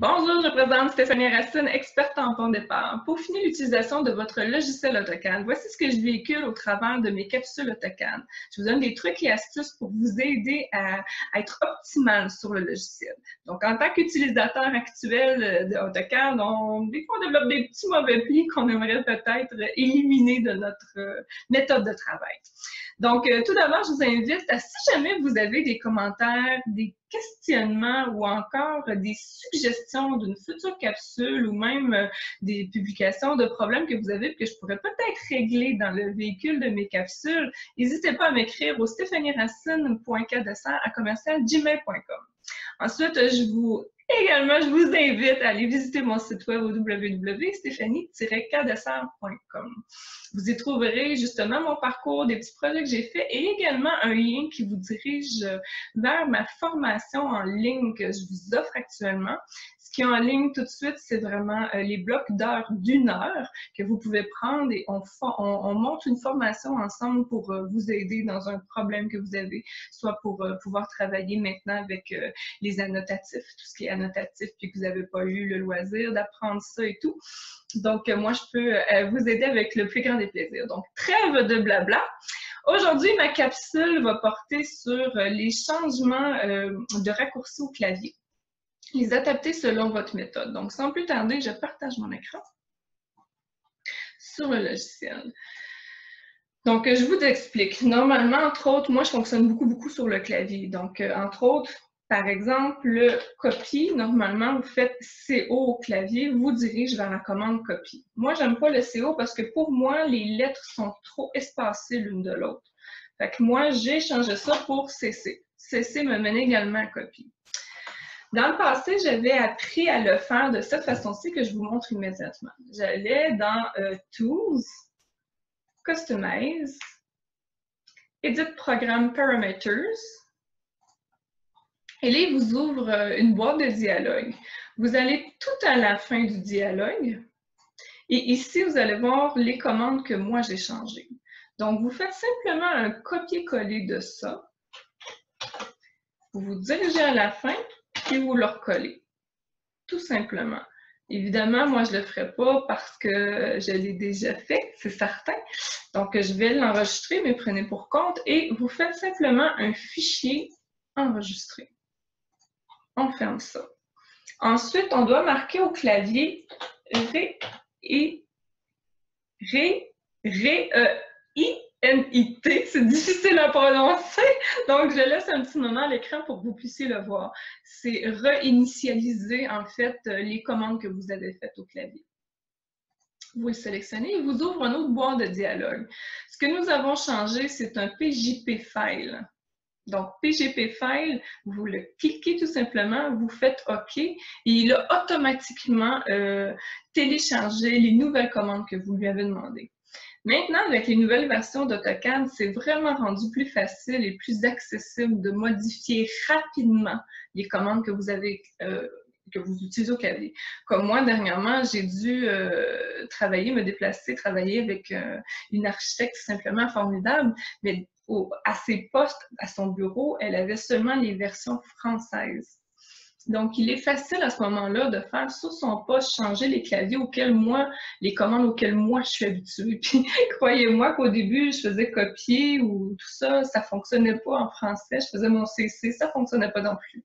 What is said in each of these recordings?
Bonjour, je présente Stéphanie Racine, experte en bon départ. Pour finir l'utilisation de votre logiciel AutoCAD, voici ce que je véhicule au travers de mes capsules AutoCAD. Je vous donne des trucs et astuces pour vous aider à être optimal sur le logiciel. Donc, en tant qu'utilisateur actuel de AutoCAD, des fois, on développe des petits mauvais plis qu'on aimerait peut-être éliminer de notre méthode de travail. Donc, tout d'abord, je vous invite à, si jamais vous avez des commentaires, des questionnements ou encore des suggestions d'une future capsule ou même des publications de problèmes que vous avez et que je pourrais peut-être régler dans le véhicule de mes capsules, n'hésitez pas à m'écrire au stéphanieracine.cadessart@gmail.com. Ensuite, je vous invite à aller visiter mon site web au www.stephanie-cadessart.com. Vous y trouverez justement mon parcours, des petits projets que j'ai faits et également un lien qui vous dirige vers ma formation en ligne que je vous offre actuellement. Ce qui est en ligne tout de suite, c'est vraiment les blocs d'heures d'1 heure que vous pouvez prendre et on monte une formation ensemble pour vous aider dans un problème que vous avez, soit pour pouvoir travailler maintenant avec les annotatifs, tout ce qui est annotatif, puis que vous n'avez pas eu le loisir d'apprendre ça et tout. Donc, moi, je peux vous aider avec le plus grand des plaisirs. Donc, trêve de blabla. Aujourd'hui, ma capsule va porter sur les changements de raccourcis au clavier, les adapter selon votre méthode. Donc, sans plus tarder, je partage mon écran sur le logiciel. Donc, je vous explique. Normalement, entre autres, moi, je fonctionne beaucoup sur le clavier. Donc, entre autres, par exemple, le copie, normalement, vous faites CO au clavier, vous dirige vers la commande copie. Moi, j'aime pas le CO parce que pour moi, les lettres sont trop espacées l'une de l'autre. Fait que moi, j'ai changé ça pour CC. CC me mène également à copie. Dans le passé, j'avais appris à le faire de cette façon-ci que je vous montre immédiatement. J'allais dans Tools, Customize, Edit Programme Parameters. Et là, il vous ouvre une boîte de dialogue. Vous allez tout à la fin du dialogue. Et ici, vous allez voir les commandes que moi, j'ai changées. Donc, vous faites simplement un copier-coller de ça. Vous vous dirigez à la fin et vous le recollez. Tout simplement. Évidemment, moi, je ne le ferai pas parce que je l'ai déjà fait, c'est certain. Donc, je vais l'enregistrer, mais prenez pour compte. Et vous faites simplement un fichier enregistré. On ferme ça. Ensuite, on doit marquer au clavier R-E-I-N-I-T. C'est difficile à prononcer, donc je laisse un petit moment à l'écran pour que vous puissiez le voir. C'est réinitialiser, en fait, les commandes que vous avez faites au clavier. Vous le sélectionnez, il vous ouvre une autre boîte de dialogue. Ce que nous avons changé, c'est un PJP file. Donc, PGP File, vous le cliquez tout simplement, vous faites OK et il a automatiquement téléchargé les nouvelles commandes que vous lui avez demandées. Maintenant, avec les nouvelles versions d'AutoCAD, c'est vraiment rendu plus facile et plus accessible de modifier rapidement les commandes que vous avez que vous utilisez au clavier. Comme moi, dernièrement, j'ai dû me déplacer, travailler avec une architecte simplement formidable, mais à ses postes, à son bureau, elle avait seulement les versions françaises. Donc, il est facile à ce moment-là de faire sur son poste, changer les claviers les commandes auxquelles moi je suis habituée. Puis, croyez-moi qu'au début, je faisais copier ou tout ça, ça fonctionnait pas en français. Je faisais mon CC, ça fonctionnait pas non plus.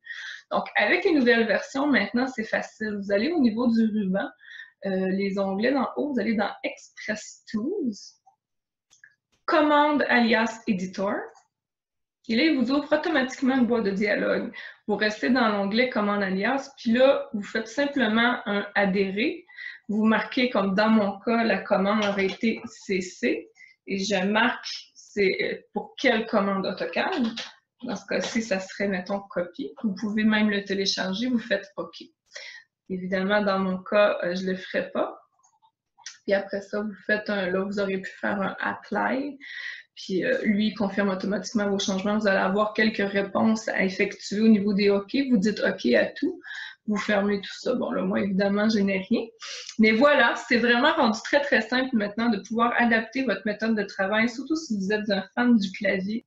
Donc, avec les nouvelles versions, maintenant, c'est facile. Vous allez au niveau du ruban, les onglets d'en haut, vous allez dans Express Tools, Commande alias Editor. Et là, il vous ouvre automatiquement une boîte de dialogue. Vous restez dans l'onglet Commande alias, puis là, vous faites simplement un adhérer. Vous marquez, comme dans mon cas, la commande aurait été CC. Et je marque c'est pour quelle commande AutoCAD. Dans ce cas-ci, ça serait, mettons, copie. Vous pouvez même le télécharger, vous faites OK. Évidemment, dans mon cas, je ne le ferai pas. Puis après ça, vous faites là, vous auriez pu faire un Apply. Puis lui, il confirme automatiquement vos changements. Vous allez avoir quelques réponses à effectuer au niveau des OK. Vous dites OK à tout. Vous fermez tout ça. Bon, là, moi, évidemment, je n'ai rien. Mais voilà, c'est vraiment rendu très simple maintenant de pouvoir adapter votre méthode de travail, surtout si vous êtes un fan du clavier.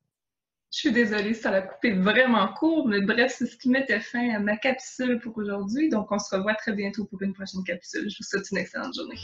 Je suis désolée, ça a coupé vraiment court, mais bref, c'est ce qui mettait fin à ma capsule pour aujourd'hui. Donc, on se revoit très bientôt pour une prochaine capsule. Je vous souhaite une excellente journée.